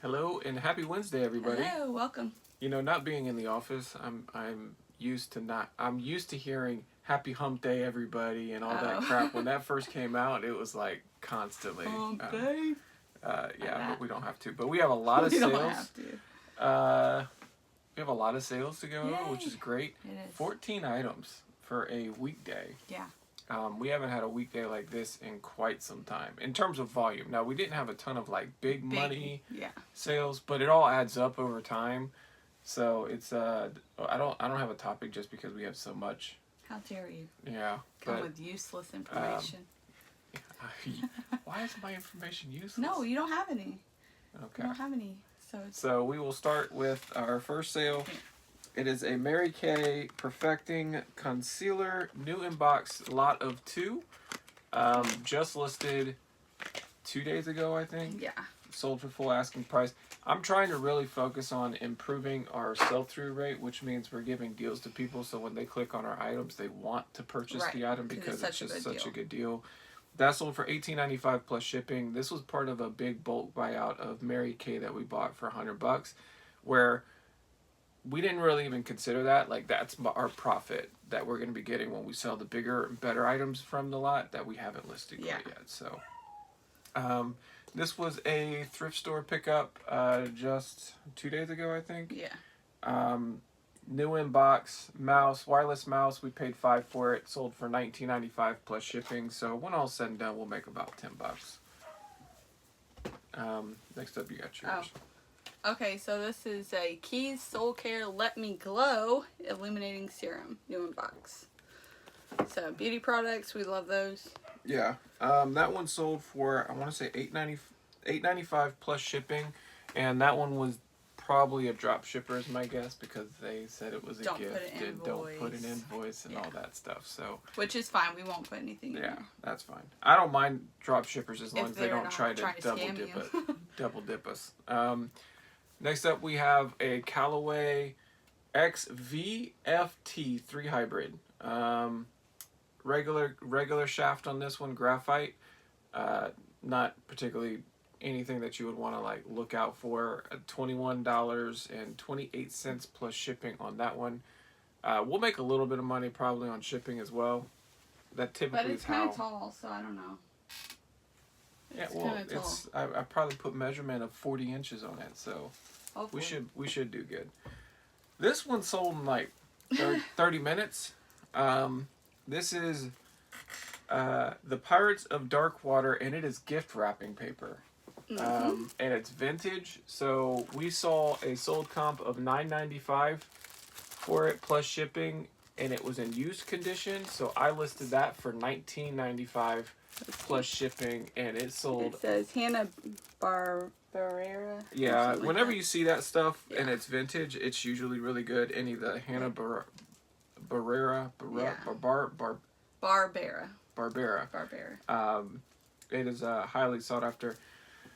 Hello and happy Wednesday, everybody. Hello, welcome. You know, not being in the office, I'm used to hearing "Happy Hump Day, everybody" and all that crap. When that first came out, it was like constantly. Hump day. Yeah, but we don't have to. But we have a lot of We sales. don't have to. We have a lot of sales to go, Yay. which is great. It is. 14 items for a weekday. Yeah. We haven't had a weekday like this in quite some time in terms of volume. Now, we didn't have a ton of like big money sales, but it all adds up over time. So it's I don't have a topic just because we have so much. How dare you? Yeah. Come with useless information. Why is my information useless? No, you don't have any. Okay. You don't have any. So we will start with our first sale. It is a Mary Kay Perfecting Concealer, new in box, lot of 2. Just listed 2 days ago, I think. Yeah. Sold for full asking price. I'm trying to really focus on improving our sell-through rate, which means we're giving deals to people so when they click on our items, they want to purchase the item because it's just such a good deal. That sold for $18.95 plus shipping. This was part of a big bulk buyout of Mary Kay that we bought for $100, where we didn't really even consider that. Like, that's our profit that we're going to be getting when we sell the bigger and better items from the lot that we haven't listed quite yet. So, this was a thrift store pickup just 2 days ago, I think. Yeah. New in box mouse, wireless mouse. We paid $5 for it. Sold for $19.95 plus shipping. So when all's said and done, we'll make about $10. Next up, you got yours. Oh. Okay, so this is a Keys Soul Care Let Me Glow Illuminating Serum, new in box. So beauty products, we love those. Yeah, that one sold for, I want to say $8.95 plus shipping, and that one was probably a drop shipper is my guess because they said it was a gift. Don't put an invoice and all that stuff. So which is fine. We won't put anything in there. That's fine. I don't mind drop shippers as long as they don't try to double dip us. Next up, we have a Callaway XVFT 3 Hybrid. Regular shaft on this one, graphite. Not particularly anything that you would want to like look out for. $21.28 plus shipping on that one. We'll make a little bit of money probably on shipping as well. That typically is how. But it's kind of tall, so I don't know. I probably put measurement of 40 inches on it, so hopefully. we should do good. This one sold in like 30 minutes. This is the Pirates of Dark Water, and it is gift wrapping paper. And it's vintage, so we saw a sold comp of $9.95 for it plus shipping, and it was in used condition, so I listed that for $19.95 plus shipping, and it sold. It says Hanna Barbera. Yeah, whenever you see that stuff and it's vintage, it's usually really good. Any of the Hanna Barbera. It is highly sought after.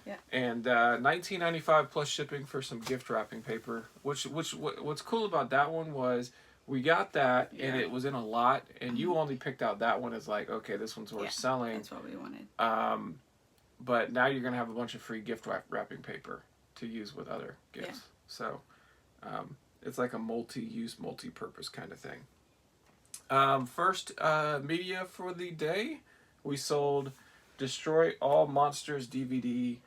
Yeah. And $19.95 plus shipping for some gift wrapping paper. What's cool about that one was we got that and it was in a lot, and you only picked out that one as like, okay, this one's worth selling. That's what we wanted. But now you're gonna have a bunch of free gift wrapping paper to use with other gifts. Yeah. So it's like a multi-use, multi-purpose kind of thing. First media for the day, we sold Destroy All Monsters DVD.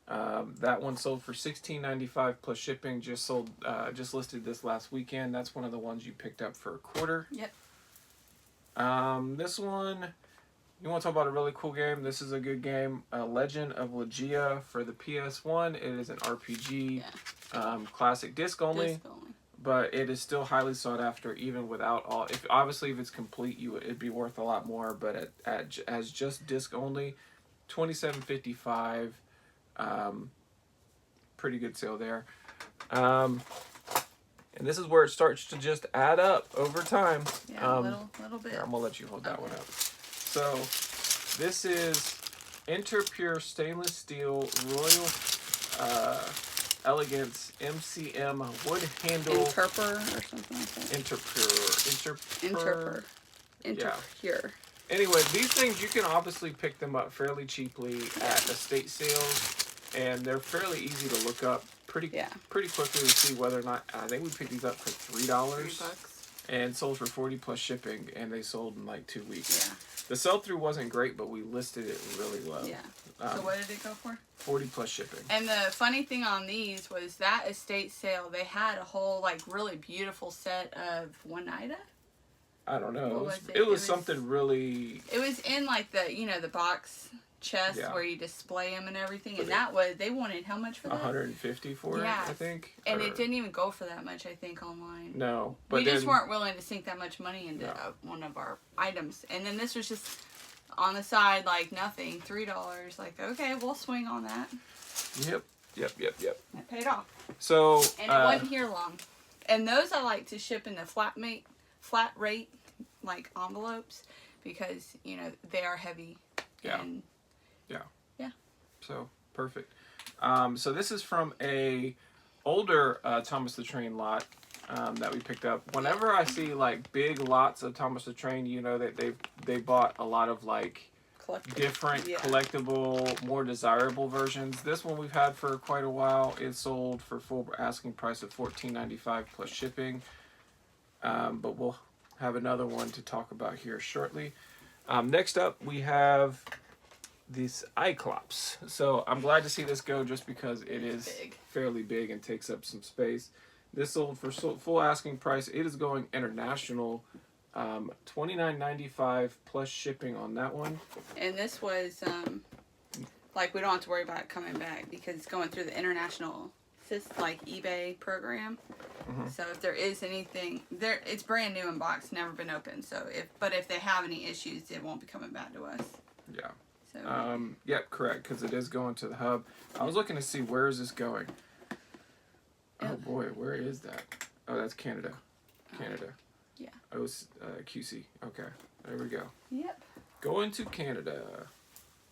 That one sold for $16.95 plus shipping. Just listed this last weekend. That's one of the ones you picked up for $0.25. Yep. This one, you want to talk about a really cool game? This is a good game. Legend of Legia for the PS1. It is an RPG. Yeah. Classic disc only. But it is still highly sought after, even without all. If it's complete, it'd be worth a lot more. But as just disc only, $27.55. Pretty good sale there. And this is where it starts to just add up over time. Yeah, a little bit. Here, I'm gonna let you hold that one up. So this is Interpure Stainless Steel Royal Elegance MCM wood handle. Interpure or something like that. Interpure. Anyway, these things you can obviously pick them up fairly cheaply at estate sales. and they're fairly easy to look up pretty quickly to see whether or not. I think we picked these up for $3 and sold for 40 plus shipping, and they sold in like 2 weeks. Yeah. The sell-through wasn't great, but we listed it really low. Yeah. So what did it go for? 40 plus shipping. And the funny thing on these was that estate sale, they had a whole like really beautiful set of Oneida. I don't know. It was something really. It was in like the box chest where you display them and everything, and they wanted how much for that? $150 for it, I think. And it didn't even go for that much, I think, online. No, but we just weren't willing to sink that much money into one of our items. And then this was just on the side, like nothing, $3. Like, okay, we'll swing on that. Yep. It paid off. So and it wasn't here long. And those I like to ship in the flat rate like envelopes because they are heavy. Yeah. And yeah. So perfect. So this is from a older Thomas the Train lot that we picked up. Whenever I see like big lots of Thomas the Train, that they bought a lot of like different collectible, more desirable versions. This one we've had for quite a while. It sold for full asking price of $14.95 plus shipping. But we'll have another one to talk about here shortly. Next up, we have these Cyclops. So I'm glad to see this go just because it is fairly big and takes up some space. This sold for full asking price. It is going international. $29.95 plus shipping on that one. And this was like we don't have to worry about it coming back because it's going through the international like eBay program. Mm-hmm. So if there is anything there, it's brand new in box, never been opened. So if they have any issues, it won't be coming back to us. Yeah. So yep, correct, because it is going to the hub. I was looking to see where is this going. Oh boy, where is that? Oh, that's Canada. Yeah. Oh, it was QC. Okay, there we go. Yep. Going to Canada.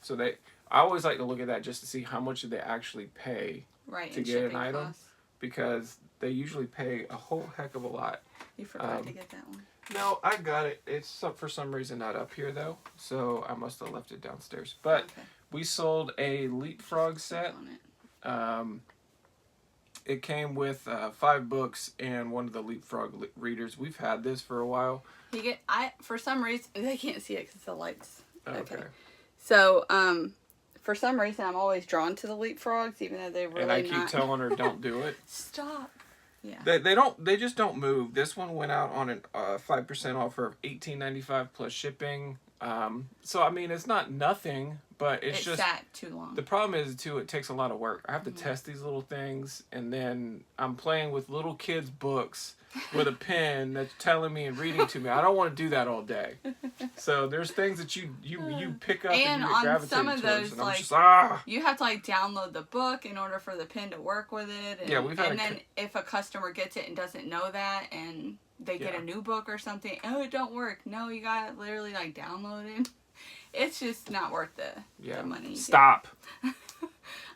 So I always like to look at that just to see how much do they actually pay to get an item, costs. Because they usually pay a whole heck of a lot. You forgot to get that one. No, I got it. It's for some reason not up here though, so I must have left it downstairs. But we sold a Leapfrog set. It came with 5 books and one of the Leapfrog readers. We've had this for a while. For some reason they can't see it because the lights. Okay. So for some reason I'm always drawn to the Leapfrogs, even though they're really not. And I keep telling her don't do it. Stop. Yeah. They just don't move. This one went out on a 5% offer of $18.95 plus shipping. So I mean it's not nothing, but it's just sat too long. The problem is too it takes a lot of work. I have to test these little things, and then I'm playing with little kids' books with a pen that's telling me and reading to me. I don't want to do that all day. So there's things that you pick up and you gravitate some of towards, those, and I'm just you have to like download the book in order for the pen to work with it. And, and then if a customer gets it and doesn't know that and they get a new book or something, it don't work. No, you gotta literally like download it. It's just not worth the money. Stop. I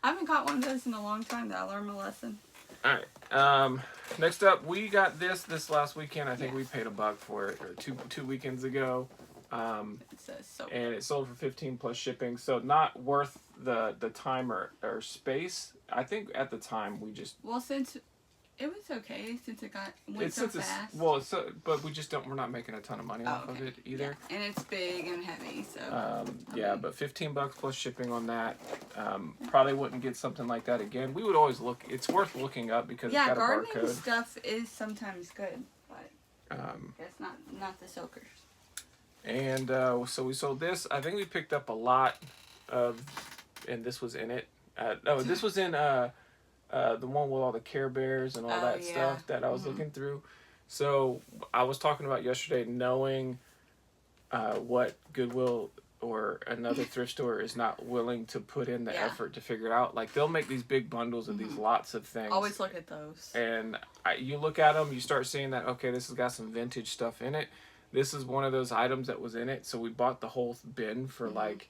haven't caught one of those in a long time. That I learned my lesson. All right. Next up, we got this last weekend. I think we paid $1 for it, or two weekends ago. And it sold for 15 plus shipping. So not worth the time or space. I think at the time we just since it was okay since it went so fast. But we're not making a ton of money off of it either. Yeah. And it's big and heavy, so. But $15 plus shipping on that. Probably wouldn't get something like that again. We would always look. It's worth looking up because it's got a barcode. Gardening stuff is sometimes good, but it's not the soakers. And so we sold this. I think we picked up a lot of, and this was in it. This was in the one with all the Care Bears and all that stuff that I was looking through. So I was talking about yesterday knowing what Goodwill or another thrift store is not willing to put in the effort to figure it out. Like they'll make these big bundles of these lots of things. Always look at those. And you look at them, you start seeing that, okay, this has got some vintage stuff in it. This is one of those items that was in it. So we bought the whole bin for like,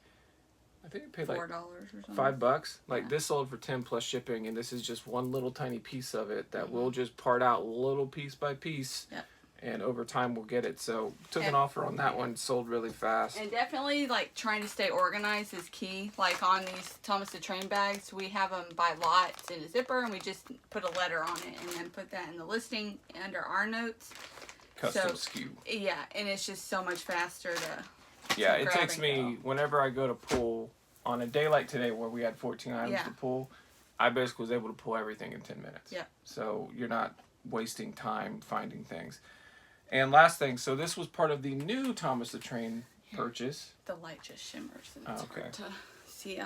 I think it paid $4 like or something. $5. Like this sold for 10 plus shipping, and this is just one little tiny piece of it that we'll just part out little piece by piece. Yep. and over time we'll get it. So took an offer on that one, sold really fast. And definitely like trying to stay organized is key. Like on these Thomas the Train bags, we have them by lots in a zipper, and we just put a letter on it and then put that in the listing under our notes. Custom SKU. Yeah, and it's just so much faster to Yeah, it takes me, whenever I go to pull, on a day like today where we had 14 items to pull, I basically was able to pull everything in 10 minutes. Yeah. So you're not wasting time finding things. And last thing, so this was part of the new Thomas the Train purchase. The light just shimmers and it's hard to see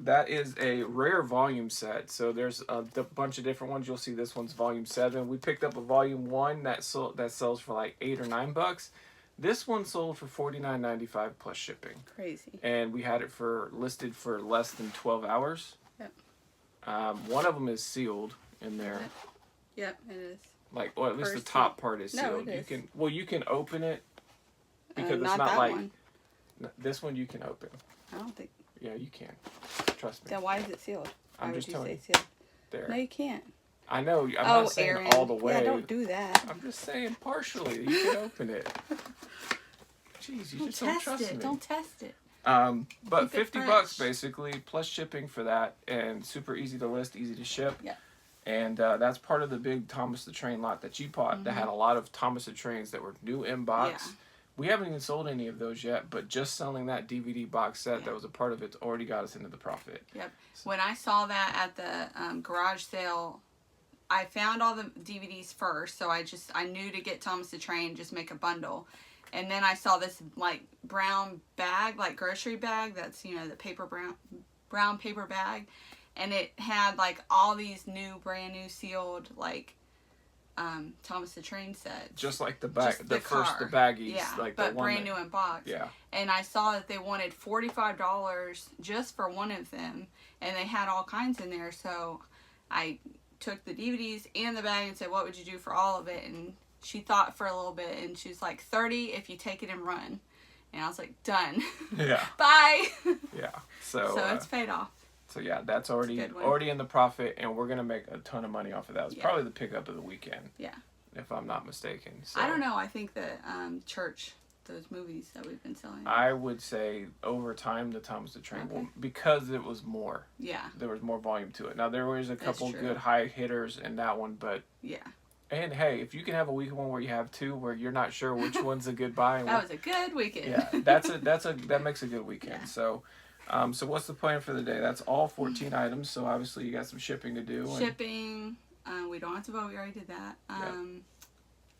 that is a rare volume set. So there's a bunch of different ones. You'll see this one's volume 7. We picked up a volume 1 that sells for like $8 or $9. This one sold for $49.95 plus shipping. Crazy. And we had it listed for less than 12 hours. Yep. One of them is sealed in there. Yep, it is. Like, or at least the top part is sealed. No, it is. You can open it because it's not like one. This one you can open. I don't think. Yeah, you can. Trust me. Then why is it sealed? I'm just telling you. Sealed? There. No, you can't. I know. I'm not saying Aaron. all the way. Yeah, don't do that. I'm just saying partially. You can open it. Jeez, you just don't trust me. Don't test it. But $50 basically plus shipping for that, and super easy to list, easy to ship. Yeah. And that's part of the big Thomas the Train lot that you bought that had a lot of Thomas the Trains that were new in box. Yeah. We haven't even sold any of those yet, but just selling that DVD box set that was a part of it's already got us into the profit. Yep. So. When I saw that at the garage sale, I found all the DVDs first, so I knew to get Thomas the Train, just make a bundle. And then I saw this like brown bag, like grocery bag, that's, you know, the brown paper bag. And it had like all these brand new sealed like Thomas the Train sets. Just like the baggies. Yeah, like but brand new in box. Yeah. And I saw that they wanted $45 just for one of them. And they had all kinds in there. So I took the DVDs and the bag and said, what would you do for all of it? And she thought for a little bit, and she was like, $30 if you take it and run. And I was like, done. Yeah. Bye. Yeah. So it's paid off. So yeah, that's already in the profit, and we're gonna make a ton of money off of that. It's probably the pickup of the weekend. Yeah. If I'm not mistaken. So, I don't know. I think the church, those movies that we've been selling. I would say over time the Thomas the Train will, because it was more. Yeah. There was more volume to it. Now there was a couple good high hitters in that one, but yeah. And hey, if you can have a weekend where you have two where you're not sure which one's a good buy. That was a good weekend. Yeah, that makes a good weekend. Yeah. So what's the plan for the day? That's all 14 items. So obviously you got some shipping to do. Shipping. We don't have to vote. We already did that.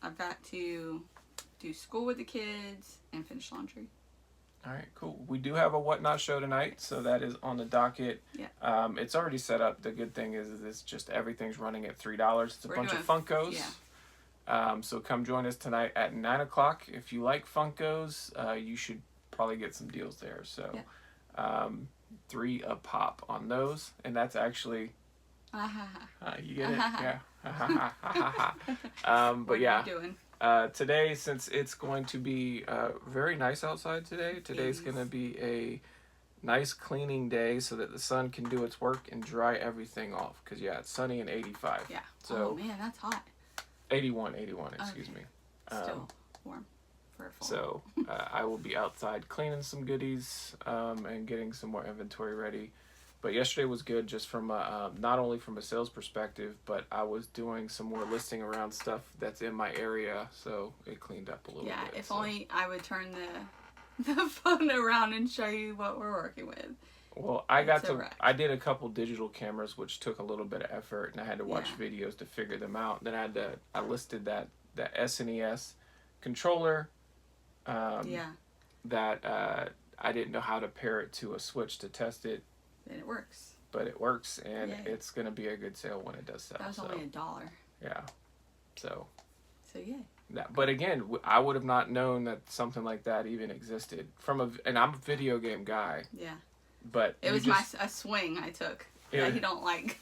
I've got to do school with the kids and finish laundry. All right, cool. We do have a Whatnot show tonight, so that is on the docket. Yeah. It's already set up. The good thing is it's just everything's running at $3. It's a bunch of Funkos. Yeah. So come join us tonight at 9 o'clock. If you like Funkos, you should probably get some deals there. So $3 a pop on those, and that's actually you get it? Yeah. But yeah. What are you doing? Today, since it's going to be very nice outside today's going to be a nice cleaning day so that the sun can do its work and dry everything off. Because, yeah, it's sunny and 85. Yeah. So, oh, man, that's hot. 81, excuse me. Still warm for a fall. So, I will be outside cleaning some goodies and getting some more inventory ready. But yesterday was good just from not only from a sales perspective, but I was doing some more listing around stuff that's in my area, so it cleaned up a little bit. Yeah, if only I would turn the phone around and show you what we're working with. Well, I did a couple digital cameras, which took a little bit of effort, and I had to watch videos to figure them out. Then I listed that SNES controller that I didn't know how to pair it to a Switch to test it. And it works. But it works, and it's going to be a good sale when it does sell. That was only $1. Yeah. So yeah. But again, I would have not known that something like that even existed. And I'm a video game guy. Yeah. But it was a swing I took that you don't like.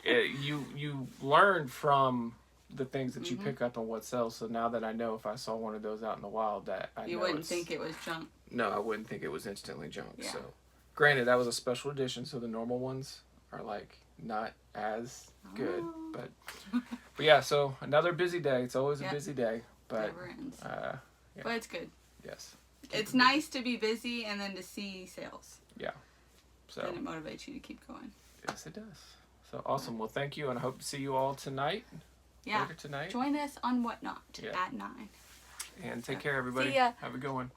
You learn from the things that you pick up and what sells. So now that I know, if I saw one of those out in the wild, that I know you wouldn't think it was junk. No, I wouldn't think it was instantly junk. Yeah. So. Granted, that was a special edition, so the normal ones are like not as good. But yeah, so another busy day. It's always a busy day, but never ends. Yeah. But it's good. Yes. It's nice to be busy and then to see sales. Yeah. So then it motivates you to keep going. Yes, it does. So awesome. Well, thank you, and I hope to see you all tonight. Yeah. Later tonight. Join us on Whatnot at 9. And take care, everybody. See ya. Have a good one.